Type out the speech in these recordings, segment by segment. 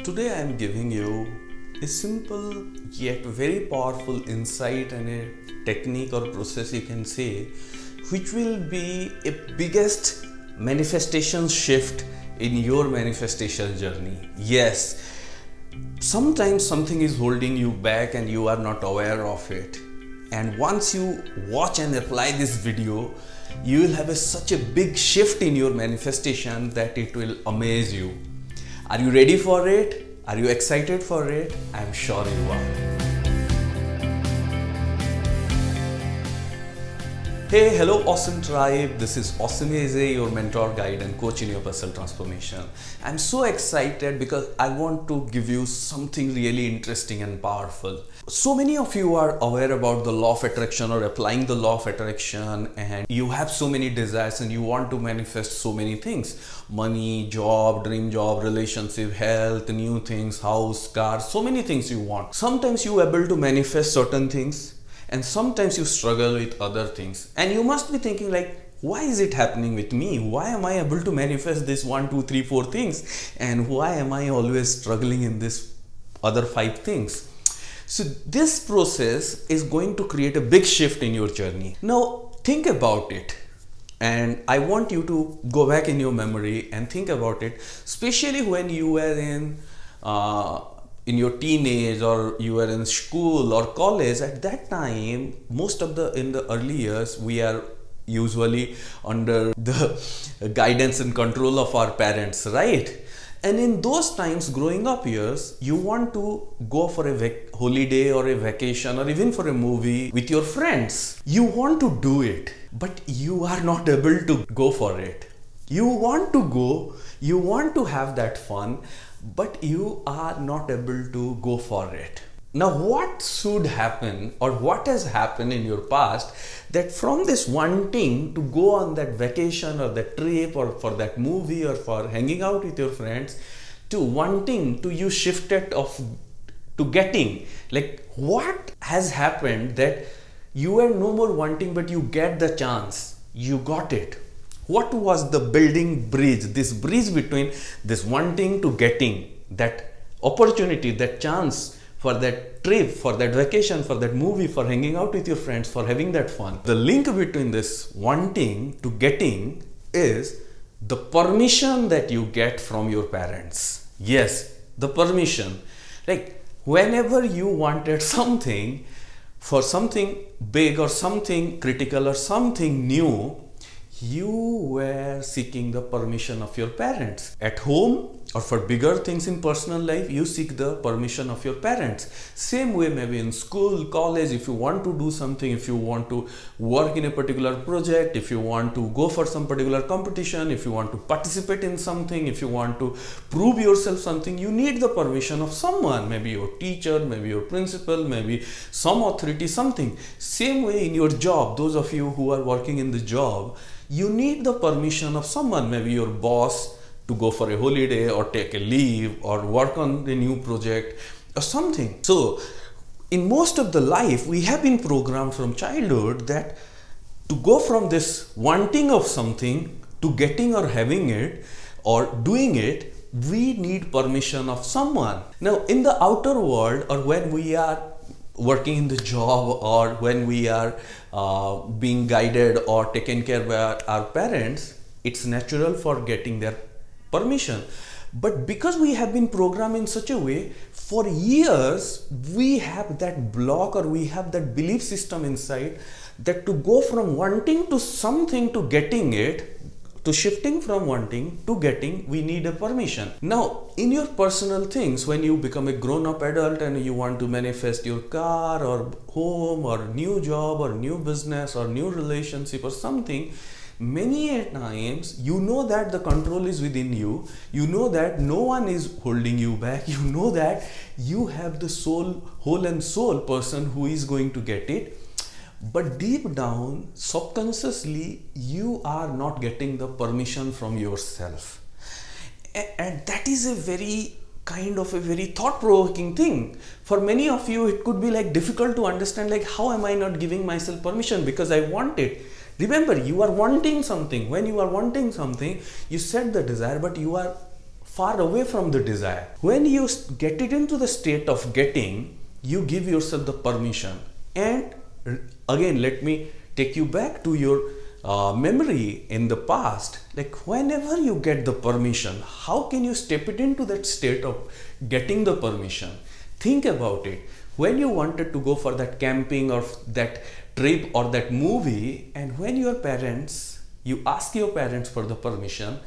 Today I am giving you a simple yet very powerful insight and a technique or process you can say, which will be a biggest manifestation shift in your manifestation journey. Yes, sometimes something is holding you back and you are not aware of it. And once you watch and apply this video, you will have such a big shift in your manifestation that it will amaze you. Are you ready for it? Are you excited for it? I am sure you are. Hey, hello awesome tribe. This is Awesome Eze, your mentor, guide and coach in your personal transformation. I'm so excited because I want to give you something really interesting and powerful. So many of you are aware about the law of attraction or applying the law of attraction, and you have so many desires and you want to manifest so many things: money, job, dream job, relationship, health, new things, house, car, so many things you want. Sometimes you are able to manifest certain things and sometimes you struggle with other things, and you must be thinking like, why is it happening with me? Why am I able to manifest this 1, 2, 3, 4 things, and why am I always struggling in this other 5 things? So this process is going to create a big shift in your journey. Now think about it, and I want you to go back in your memory and think about it, especially when you were in your teenage or you were in school or college. At that time, in the early years, we are usually under the guidance and control of our parents, right? And in those times, growing up years, you want to go for a holiday or a vacation or even for a movie with your friends. You want to do it, but you are not able to go for it. You want to go, you want to have that fun, but you are not able to go for it. Now, what should happen or what has happened in your past that from this wanting to go on that vacation or that trip or for that movie or for hanging out with your friends to wanting to you shifted to getting? Like, what has happened that you were no more wanting but you get the chance, you got it? What was the building bridge, this bridge between this wanting to getting, that opportunity, that chance for that trip, for that vacation, for that movie, for hanging out with your friends, for having that fun? The link between this wanting to getting is the permission that you get from your parents. Yes, the permission. Like whenever you wanted something, for something big or something critical or something new, you were seeking the permission of your parents. At home or for bigger things in personal life, you seek the permission of your parents. Same way maybe in school, college, if you want to do something, if you want to work in a particular project, if you want to go for some particular competition, if you want to participate in something, if you want to prove yourself something, you need the permission of someone, maybe your teacher, maybe your principal, maybe some authority, something. Same way in your job, those of you who are working in the job, you need the permission of someone, maybe your boss, to go for a holiday or take a leave or work on the new project or something. So in most of the life, we have been programmed from childhood that to go from this wanting of something to getting or having it or doing it, we need permission of someone. Now in the outer world, or when we are working in the job, or when we are being guided or taken care by our parents, it's natural for getting their permission. But because we have been programmed in such a way, for years we have that block or we have that belief system inside that to go from wanting to something to getting it, to shifting from wanting to getting, we need a permission. Now, in your personal things, when you become a grown-up adult and you want to manifest your car or home or new job or new business or new relationship or something, many times you know that the control is within you. You know that no one is holding you back. You know that you have the whole and soul person who is going to get it. But deep down, subconsciously, you are not getting the permission from yourself. And that is a very thought-provoking thing. For many of you, it could be like difficult to understand, like, how am I not giving myself permission because I want it? Remember, you are wanting something. When you are wanting something, you set the desire, but you are far away from the desire. When you get it into the state of getting, you give yourself the permission. And again, let me take you back to your memory in the past. Like whenever you get the permission, how can you step it into that state of getting the permission? Think about it. When you wanted to go for that camping or that trip or that movie, and when your parents, you ask your parents for the permission,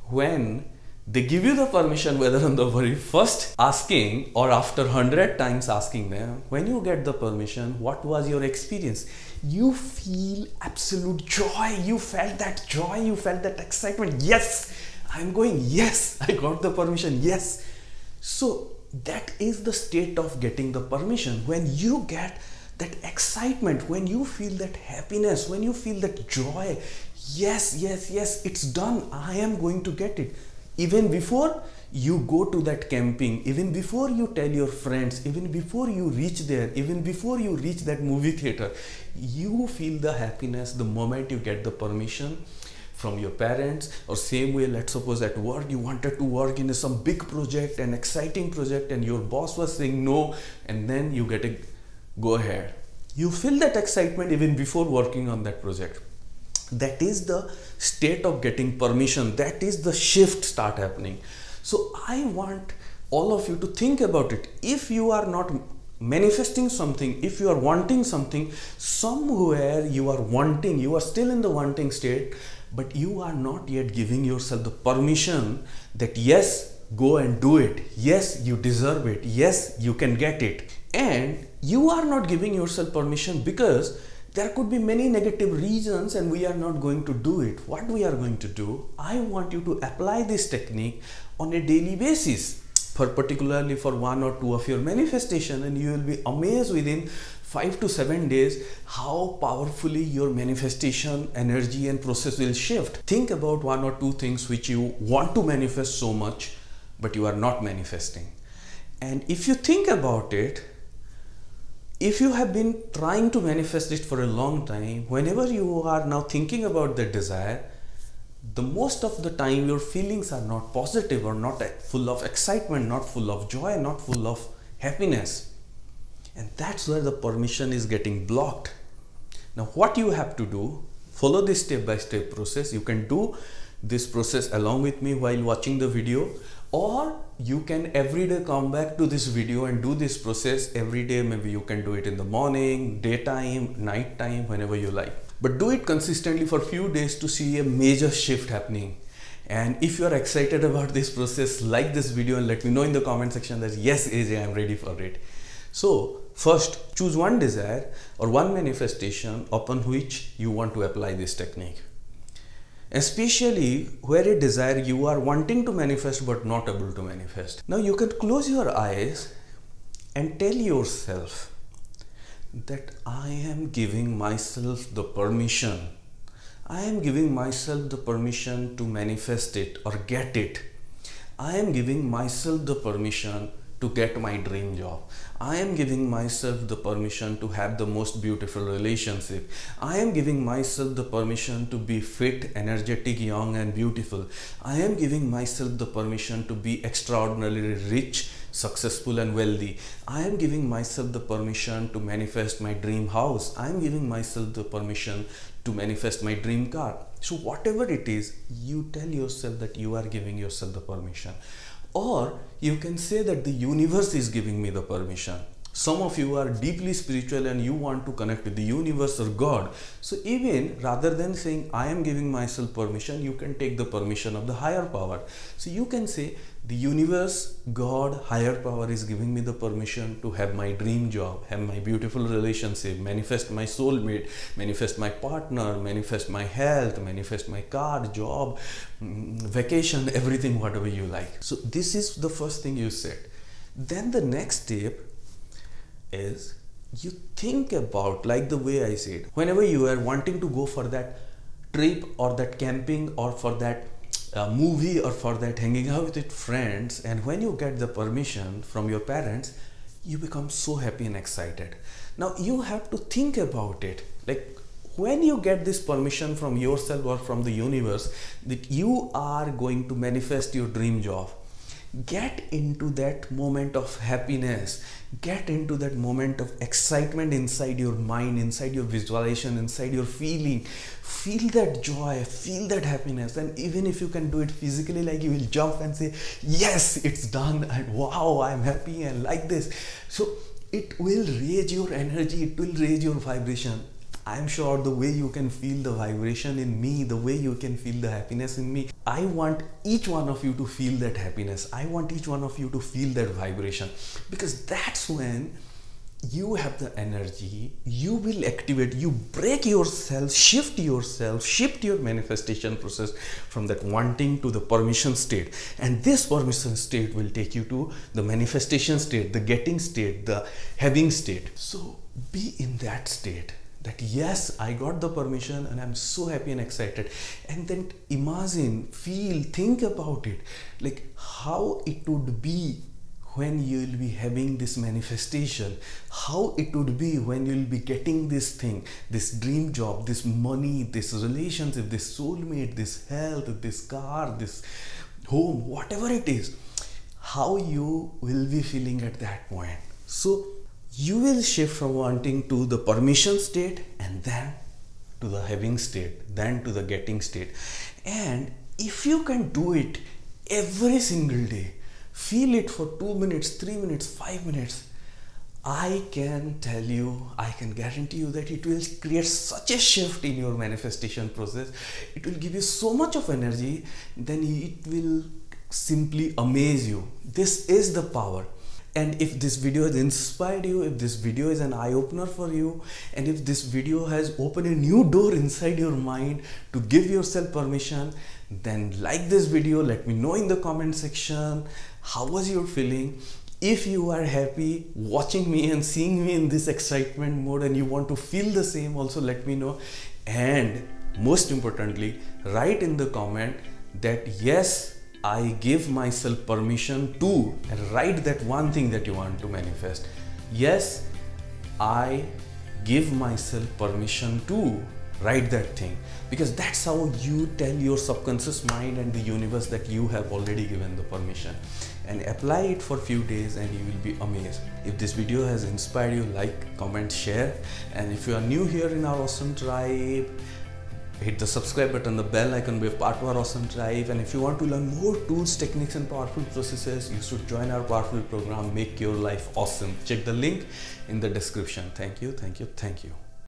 when they give you the permission, whether on the very first asking or after 100 times asking them, when you get the permission, what was your experience? You feel absolute joy. You felt that joy, you felt that excitement. Yes, I'm going. Yes, I got the permission. Yes. So that is the state of getting the permission. When you get that excitement, when you feel that happiness, when you feel that joy, yes, yes, yes, it's done. I am going to get it. Even before you go to that camping, even before you tell your friends, even before you reach there, even before you reach that movie theater, you feel the happiness the moment you get the permission from your parents. Or same way, let's suppose at work you wanted to work in some big project, an exciting project, and your boss was saying no, and then you get a go ahead. You feel that excitement even before working on that project. That is the state of getting permission. That is the shift start happening. So I want all of you to think about it. If you are not manifesting something, if you are wanting something, somewhere you are wanting, you are still in the wanting state, but you are not yet giving yourself the permission that yes, go and do it. Yes, you deserve it. Yes, you can get it. And you are not giving yourself permission because there could be many negative reasons and we are not going to do it. What we are going to do, I want you to apply this technique on a daily basis, particularly for 1 or 2 of your manifestation, and you will be amazed within 5 to 7 days how powerfully your manifestation energy and process will shift. Think about 1 or 2 things which you want to manifest so much, but you are not manifesting. And if you think about it, if you have been trying to manifest it for a long time, whenever you are now thinking about that desire, the most of the time your feelings are not positive or not full of excitement, not full of joy, not full of happiness. And that's where the permission is getting blocked. Now what you have to do, follow this step-by-step process. You can do this process along with me while watching the video, or you can every day come back to this video and do this process every day. Maybe you can do it in the morning, daytime, nighttime, whenever you like. But do it consistently for a few days to see a major shift happening. And if you are excited about this process, like this video and let me know in the comment section that yes, AJ, I'm ready for it. So first, choose one desire or one manifestation upon which you want to apply this technique. Especially where a desire you are wanting to manifest but not able to manifest. Now you can close your eyes and tell yourself that I am giving myself the permission. I am giving myself the permission to manifest it or get it. I am giving myself the permission to get my dream job. I am giving myself the permission to have the most beautiful relationship. I am giving myself the permission to be fit, energetic, young and beautiful. I am giving myself the permission to be extraordinarily rich, successful and wealthy. I am giving myself the permission to manifest my dream house. I am giving myself the permission to manifest my dream car. So whatever it is, you tell yourself that you are giving yourself the permission. Or you can say that the universe is giving me the permission. Some of you are deeply spiritual and you want to connect with the universe or God. So even rather than saying I am giving myself permission, you can take the permission of the higher power. So you can say the universe, God, higher power is giving me the permission to have my dream job, have my beautiful relationship, manifest my soulmate, manifest my partner, manifest my health, manifest my car, job, vacation, everything, whatever you like. So this is the first thing you said. Then the next step is you think about, like the way I said, whenever you are wanting to go for that trip or that camping or for that movie or for that hanging out with friends, and when you get the permission from your parents, you become so happy and excited. Now you have to think about it, like when you get this permission from yourself or from the universe that you are going to manifest your dream job, Get into that moment of happiness, get into that moment of excitement inside your mind, inside your visualization, inside your feeling. Feel that joy, feel that happiness. And even if you can do it physically, like you will jump and say, yes, it's done, and wow, I'm happy and like this. So it will raise your energy, it will raise your vibration. I'm sure the way you can feel the vibration in me, the way you can feel the happiness in me, I want each one of you to feel that happiness. I want each one of you to feel that vibration, because that's when you have the energy, you will activate, you break yourself, shift your manifestation process from that wanting to the permission state. And this permission state will take you to the manifestation state, the getting state, the having state. So be in that state, that yes, I got the permission and I'm so happy and excited. And then imagine, feel, think about it, like how it would be when you will be having this manifestation, how it would be when you will be getting this thing, this dream job, this money, this relationship, this soulmate, this health, this car, this home, whatever it is, how you will be feeling at that point. So you will shift from wanting to the permission state, and then to the having state, then to the getting state. And if you can do it every single day, feel it for 2 minutes, 3 minutes, 5 minutes, I can tell you, I can guarantee you that it will create such a shift in your manifestation process. It will give you so much of energy, then it will simply amaze you. This is the power. And if this video has inspired you, if this video is an eye-opener for you, and if this video has opened a new door inside your mind to give yourself permission, then like this video, let me know in the comment section, how was your feeling? If you are happy watching me and seeing me in this excitement mode and you want to feel the same, also let me know. And most importantly, write in the comment that yes, I give myself permission to, and write that one thing that you want to manifest. Yes, I give myself permission to. Write that thing, because that's how you tell your subconscious mind and the universe that you have already given the permission. And apply it for a few days and you will be amazed. If this video has inspired you, like, comment, share. And if you are new here in our awesome tribe, hit the subscribe button, the bell icon, be a part of our awesome tribe. And if you want to learn more tools, techniques and powerful processes, you should join our powerful program, Make Your Life Awesome. Check the link in the description. Thank you, thank you, thank you.